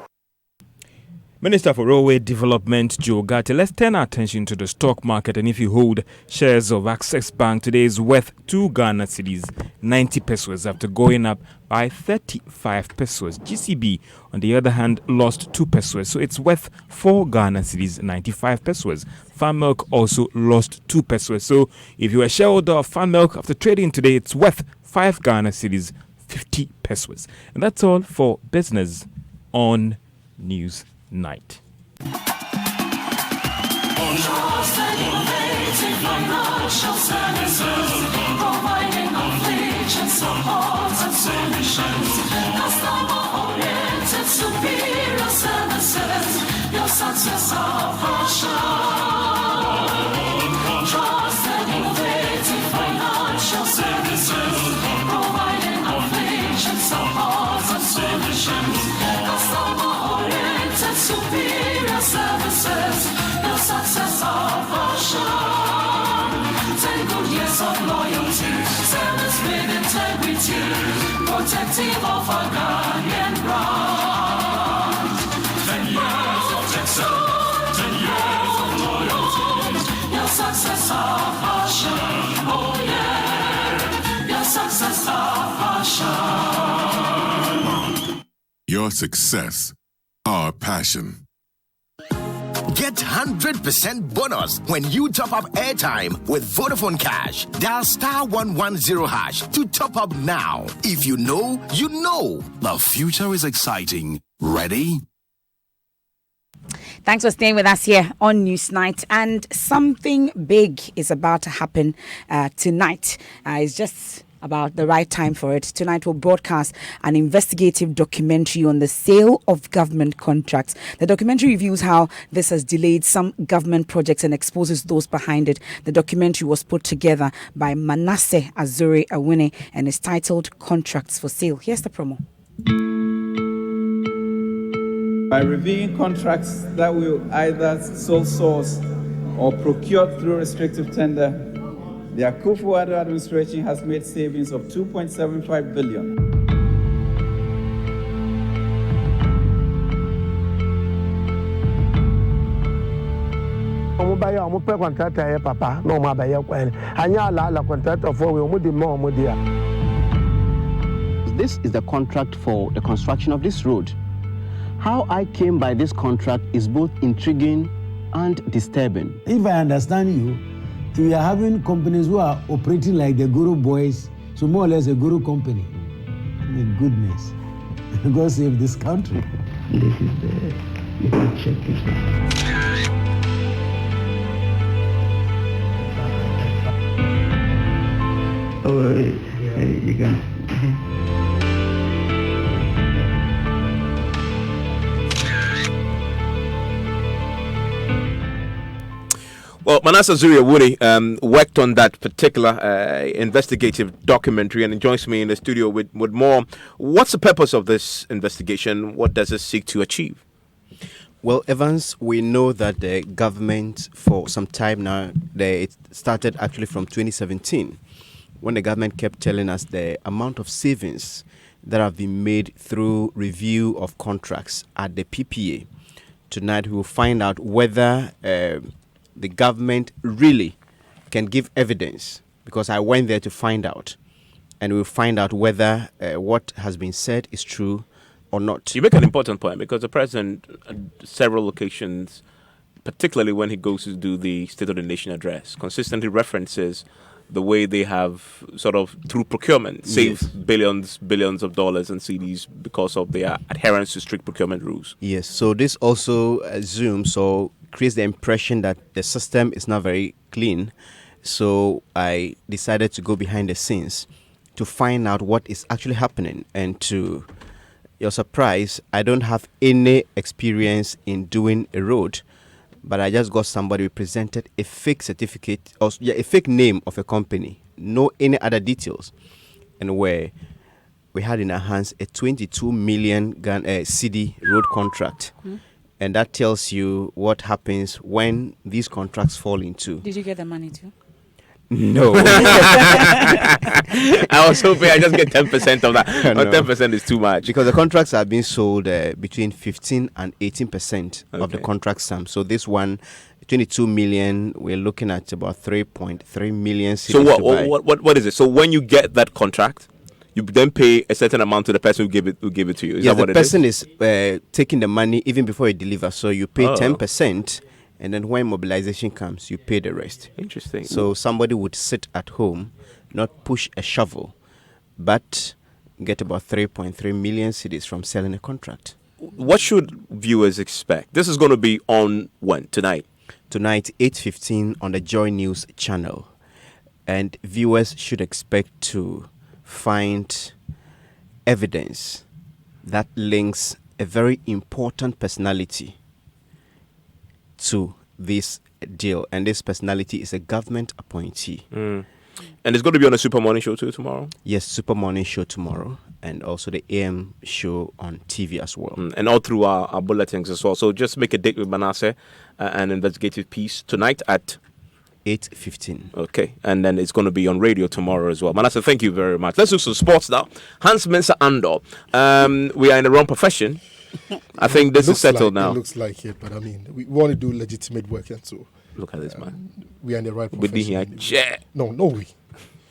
Speaker 10: Minister for Railway Development Joe Gatti, let's turn our attention to the stock market. And if you hold shares of Access Bank, today is worth 2 Ghana cedis, 90 pesos, after going up by 35 pesos. GCB, on the other hand, lost 2 pesos, so it's worth 4 Ghana cedis, 95 pesos. Farm Milk also lost 2 pesos, so if you're a shareholder of Farm Milk after trading today, it's worth 5 Ghana cedis, 50 pesos. And that's all for business on News Night.
Speaker 2: Financial services, providing knowledge and support and solutions. Customer-oriented, superior services. Your success our passion. Trusted, innovative financial services, providing knowledge and support and solutions. Customer-oriented, superior services. Your success our passion. 10 good years of loyalty, service with integrity, protective of our Ghanaian brand. 10 years of excellence, 10 years of loyalty. Your success our passion, oh yeah. Your success our passion.
Speaker 24: Your success, our passion.
Speaker 8: Get 100% bonus when you top up airtime with Vodafone Cash. Dial *110# to top up now. If you know, you know. The future is exciting. Ready?
Speaker 1: Thanks for staying with us here on Newsnight. And something big is about to happen tonight. It's just about the right time for it. Tonight we'll broadcast an investigative documentary on the sale of government contracts. The documentary reviews how this has delayed some government projects and exposes those behind it. The documentary was put together by Manasseh Azuri Awine and is titled Contracts for Sale. Here's the promo.
Speaker 11: By reviewing contracts that will either sole source or procured through restrictive tender, the Akufo-Addo administration has made savings of 2.75 billion.
Speaker 12: This is the contract for the construction of this road. How I came by this contract is both intriguing and disturbing.
Speaker 14: If I understand you, we are having companies who are operating like the Guru boys, so more or less a Guru company. My goodness. God save this country. This is the check.
Speaker 12: Oh, you can.
Speaker 13: Well, Manasseh Azuri Awune worked on that particular investigative documentary and joins me in the studio with more. What's the purpose of this investigation? What does it seek to achieve?
Speaker 12: Well, Evans, we know that the government for some time now, it started actually from 2017, when the government kept telling us the amount of savings that have been made through review of contracts at the PPA. Tonight we will find out whether the government really can give evidence, because I went there to find out, and we'll find out whether what has been said is true or not.
Speaker 13: You make an important point, because the president, at several occasions, particularly when he goes to do the State of the Nation address, consistently references the way they have sort of, through procurement, saved billions of dollars and cedis because of their adherence to strict procurement rules.
Speaker 12: Yes, so this also assumes or creates the impression that the system is not very clean. So I decided to go behind the scenes to find out what is actually happening. And to your surprise, I don't have any experience in doing a road, but I just got somebody who presented a fake certificate, or a fake name of a company, no any other details, and where we had in our hands a 22 million cedi road contract. And that tells you what happens when these contracts fall into.
Speaker 1: Did you get the money too?
Speaker 12: No.
Speaker 13: I was hoping I just get 10% of that.
Speaker 12: No.
Speaker 13: 10% is too much.
Speaker 12: Because the contracts are being sold between 15 and 18% of the
Speaker 13: Okay.
Speaker 12: contract sum. So this one, 22 million, we're looking at about 3.3 million.
Speaker 13: So
Speaker 12: cedis to buy.
Speaker 13: what is it? So when you get that contract, you then pay a certain amount to the person who gave it to you. Is
Speaker 12: Yes,
Speaker 13: that what
Speaker 12: the
Speaker 13: it is?
Speaker 12: person is taking the money even before you deliver. So you pay
Speaker 13: Oh.
Speaker 12: 10%, and then when mobilization comes, you pay the rest.
Speaker 13: Interesting.
Speaker 12: So somebody would sit at home, not push a shovel, but get about 3.3 million cedis from selling a contract.
Speaker 13: What should viewers expect? This is going to be on when? Tonight?
Speaker 12: Tonight, 8:15 on the JoyNews channel. And viewers should expect to find evidence that links a very important personality to this deal. And this personality is a government appointee.
Speaker 13: And it's going to be on a Super Morning Show too tomorrow?
Speaker 12: Yes, Super Morning Show tomorrow. And also the AM show on TV as well.
Speaker 13: And all through our bulletins as well. So just make a date with Manasseh, an investigative piece tonight at
Speaker 12: 8:15.
Speaker 13: Okay, and then it's going to be on radio tomorrow as well. Manasseh, thank you very much. Let's do some sports now. Hans Mensah Andor. We are in the wrong profession. I think this is settled now.
Speaker 4: It looks like it, but I mean, we want to do legitimate work, and so
Speaker 13: look at this man.
Speaker 4: We are in the right
Speaker 13: With the
Speaker 4: profession.
Speaker 13: here,
Speaker 4: No way.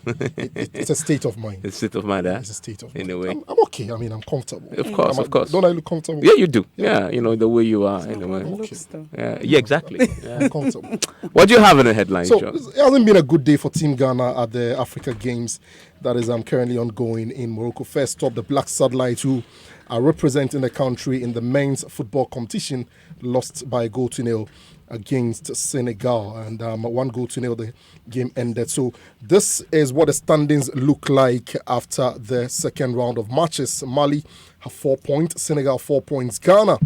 Speaker 4: It's a state of mind.
Speaker 13: It's a state of mind, eh?
Speaker 4: It's a state of
Speaker 13: in a way.
Speaker 4: I'm okay. I mean, I'm comfortable.
Speaker 13: Of course.
Speaker 4: Don't I look comfortable?
Speaker 13: Yeah, you do. Yeah, you know, the way you are. In a way. Yeah, exactly. Yeah.
Speaker 4: I'm comfortable.
Speaker 13: What do you have in the headlines,
Speaker 4: So
Speaker 13: John?
Speaker 4: it hasn't been a good day for Team Ghana at the Africa Games that is currently ongoing in Morocco. First up, the Black Satellites, who are representing the country in the men's football competition, lost by a goal to nil against Senegal, and 1-0 the game ended. So this is what the standings look like after the second round of matches. Mali have 4 points, Senegal 4 points, Ghana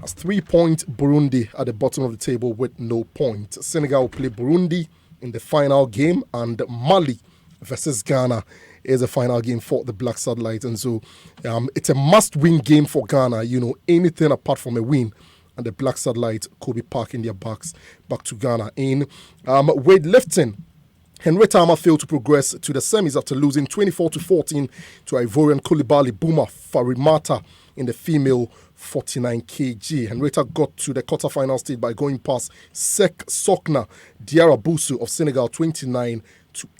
Speaker 4: has 3 points, Burundi at the bottom of the table with no points. Senegal will play Burundi in the final game, and Mali versus Ghana is a final game for the Black Satellites. And so it's a must-win game for Ghana. You know, anything apart from a win, and the Black Satellites could be parking their backs back to Ghana. In weightlifting, Henrietta Ama failed to progress to the semis after losing 24-14 to Ivorian Koulibaly Bouma Farimata in the female 49 kg. Henrietta got to the quarterfinal stage by going past Sek Sokna Diarabusu of Senegal 29-8.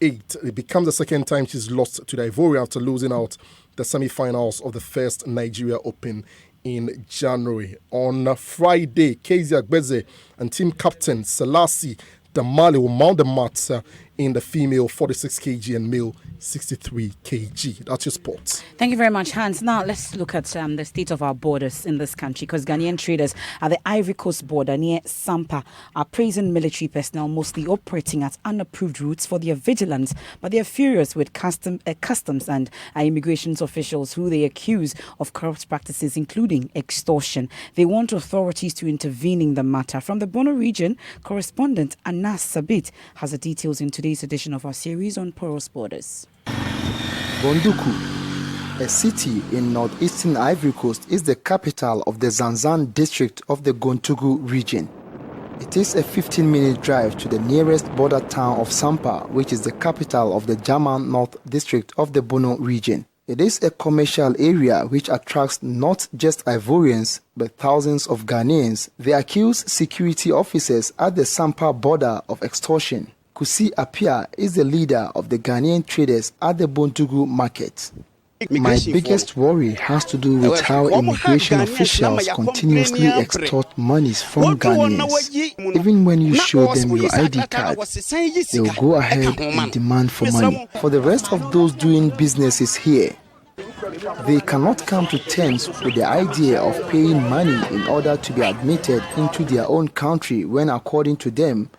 Speaker 4: It becomes the second time she's lost to the Ivorian after losing out the semi-finals of the first Nigeria Open in January. On Friday, Kezia Agbeze and team captain Selassie Damali will mount the mats in the female 46 kg and male 63 kg. That's your sports.
Speaker 1: Thank you very much, Hans. Now, let's look at the state of our borders in this country, because Ghanaian traders at the Ivory Coast border near Sampa are praising military personnel mostly operating at unapproved routes for their vigilance, but they are furious with customs and immigration officials who they accuse of corrupt practices, including extortion. They want authorities to intervene in the matter. From the Bono region, correspondent Anas Sabit has the details in today's edition of our series on porous borders.
Speaker 5: Bonduku, a city in northeastern Ivory Coast, is the capital of the Zanzan district of the Gontougou region. It is a 15-minute drive to the nearest border town of Sampa, which is the capital of the German North district of the Bono region. It is a commercial area which attracts not just Ivorians, but thousands of Ghanaians. They accuse security officers at the Sampa border of extortion. Kusi Apia is the leader of the Ghanaian traders at the Bontugu market. My biggest worry has to do with how immigration officials continuously extort monies from Ghanaians. Even when you show them your ID card, they will go ahead and demand for money. For the rest of those doing businesses here, They cannot come to terms with the idea of paying money in order to be admitted into their own country when, according to them,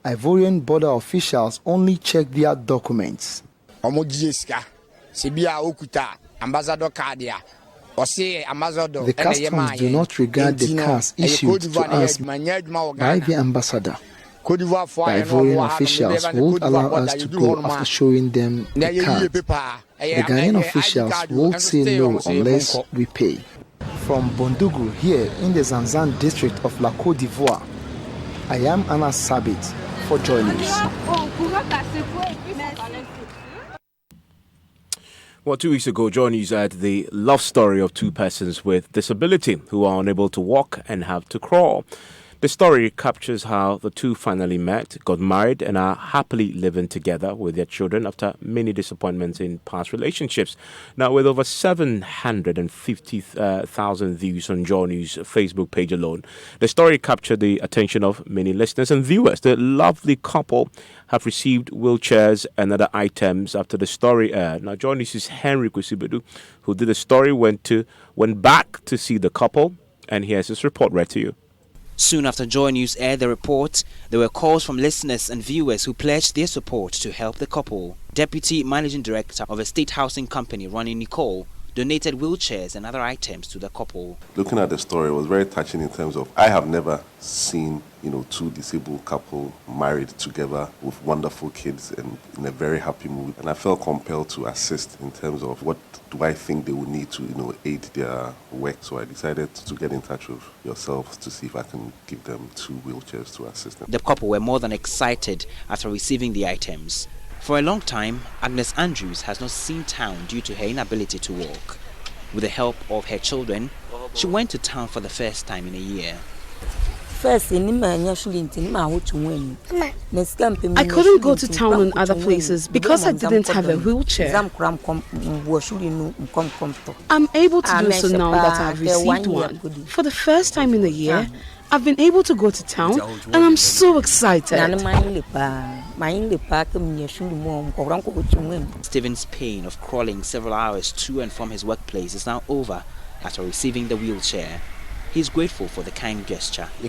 Speaker 5: Ivorian border officials only check their documents. The customs do not regard the cars issued to us by the ambassador. The Ivorian officials won't allow us to go after showing them the cards. The Ghanaian officials won't say no unless we pay. From Bondougou here in the Zanzan district of La Côte d'Ivoire, I am Anna Sabit for JoyNews.
Speaker 13: Well, 2 weeks ago, JoyNews had the love story of two persons with disability who are unable to walk and have to crawl. The story captures how the two finally met, got married, and are happily living together with their children after many disappointments in past relationships. Now, with over 750,000 views on JoyNews' Facebook page alone, the story captured the attention of many listeners and viewers. The lovely couple have received wheelchairs and other items after the story aired. Now, JoyNews' Henry Kwesibedu, who did the story, went back to see the couple, and here's his report read to you.
Speaker 6: Soon after JoyNews aired the report, there were calls from listeners and viewers who pledged their support to help the couple. Deputy Managing Director of a state housing company, Ronnie Nicole, donated wheelchairs and other items to the couple.
Speaker 15: Looking at the story, it was very touching in terms of I have never seen, two disabled couple married together with wonderful kids and in a very happy mood. And I felt compelled to assist in terms of what do I think they would need to, aid their work. So I decided to get in touch with yourselves to see if I can give them 2 wheelchairs to assist them.
Speaker 6: The couple were more than excited after receiving the items. For a long time, Agnes Andrews has not seen town due to her inability to walk. With the help of her children, she went to town for the first time in a year.
Speaker 16: I couldn't go to town on other places because I didn't have a wheelchair. I'm able to do so now that I've received one. For the first time in a year, I've been able to go to town and I'm so excited.
Speaker 6: Stephen's pain of crawling several hours to and from his workplace is now over after receiving the wheelchair. He's grateful for the kind gesture.
Speaker 19: I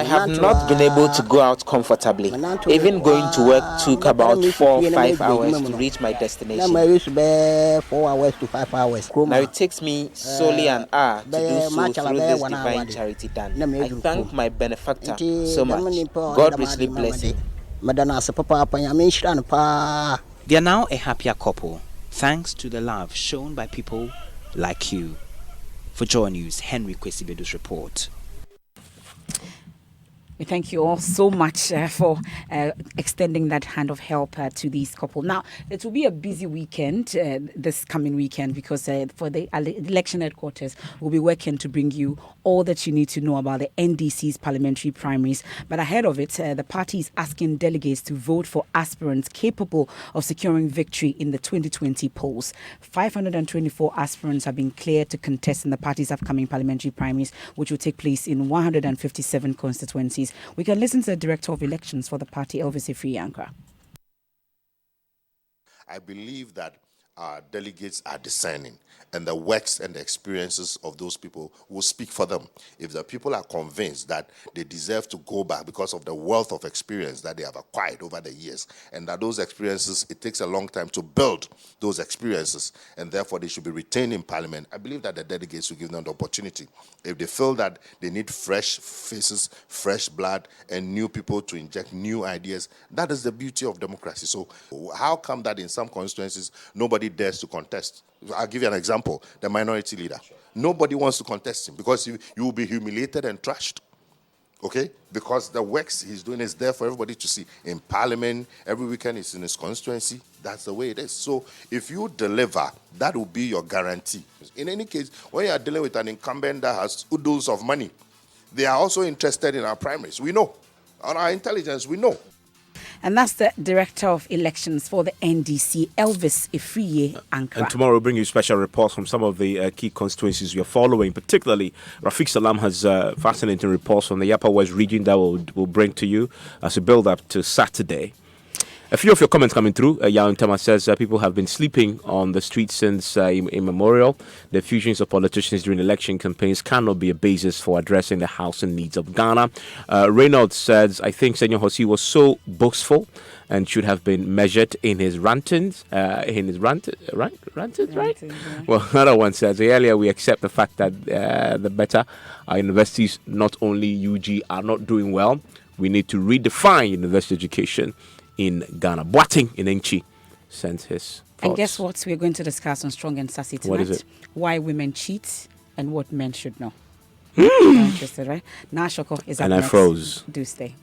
Speaker 19: have not been able to go out comfortably. Even going to work took about 4 or 5 hours to reach my destination. Now it takes me solely an hour to do so through this divine charity done. I thank my benefactor so much. God richly bless him.
Speaker 6: They are now a happier couple, thanks to the love shown by people like you. For JoyNews, Henry Kwesibedu's report.
Speaker 1: We thank you all so much for extending that hand of help to these couple. Now, it will be a busy weekend, this coming weekend, because for the election headquarters, we'll be working to bring you all that you need to know about the NDC's parliamentary primaries. But ahead of it, the party is asking delegates to vote for aspirants capable of securing victory in the 2020 polls. 524 aspirants have been cleared to contest in the party's upcoming parliamentary primaries, which will take place in 157 constituencies. We can listen to the Director of Elections for the party, Elvis Ifriankra.
Speaker 20: I believe that our delegates are discerning, and the works and the experiences of those people will speak for them. If the people are convinced that they deserve to go back because of the wealth of experience that they have acquired over the years, and that those experiences, it takes a long time to build those experiences, and therefore they should be retained in Parliament, I believe that the delegates will give them the opportunity. If they feel that they need fresh faces, fresh blood, and new people to inject new ideas, that is the beauty of democracy. So how come that in some constituencies nobody dares to contest? I'll give you an example. The minority leader. Sure. Nobody wants to contest him because you will be humiliated and trashed. Okay? Because the works he's doing is there for everybody to see. In Parliament, every weekend he's in his constituency. That's the way it is. So if you deliver, that will be your guarantee. In any case, when you are dealing with an incumbent that has oodles of money, they are also interested in our primaries. We know. On our intelligence, we know.
Speaker 1: And that's the Director of Elections for the NDC, Elvis Ifriankra.
Speaker 13: And tomorrow we'll bring you special reports from some of the key constituencies you're following. Particularly, Rafiq Salam has fascinating reports from the Upper West region that we'll bring to you as a build-up to Saturday. A few of your comments coming through. Yaun Tama says people have been sleeping on the streets since immemorial. The fusions of politicians during election campaigns cannot be a basis for addressing the housing needs of Ghana. Reynolds says, I think Senor Hosi was so boastful and should have been measured in his rantings. Rantings, right? Yeah. Well, another one says, earlier we accept the fact that the better our universities, not only UG, are not doing well. We need to redefine university education in Ghana. Boating in Enchi sent his thoughts.
Speaker 1: And guess what? We're going to discuss on Strong and Sassy tonight.
Speaker 13: What is it?
Speaker 1: Why women cheat and what men should know. You're interested, right? Nashoko is up
Speaker 13: and
Speaker 1: next.
Speaker 13: I froze.
Speaker 1: Do stay.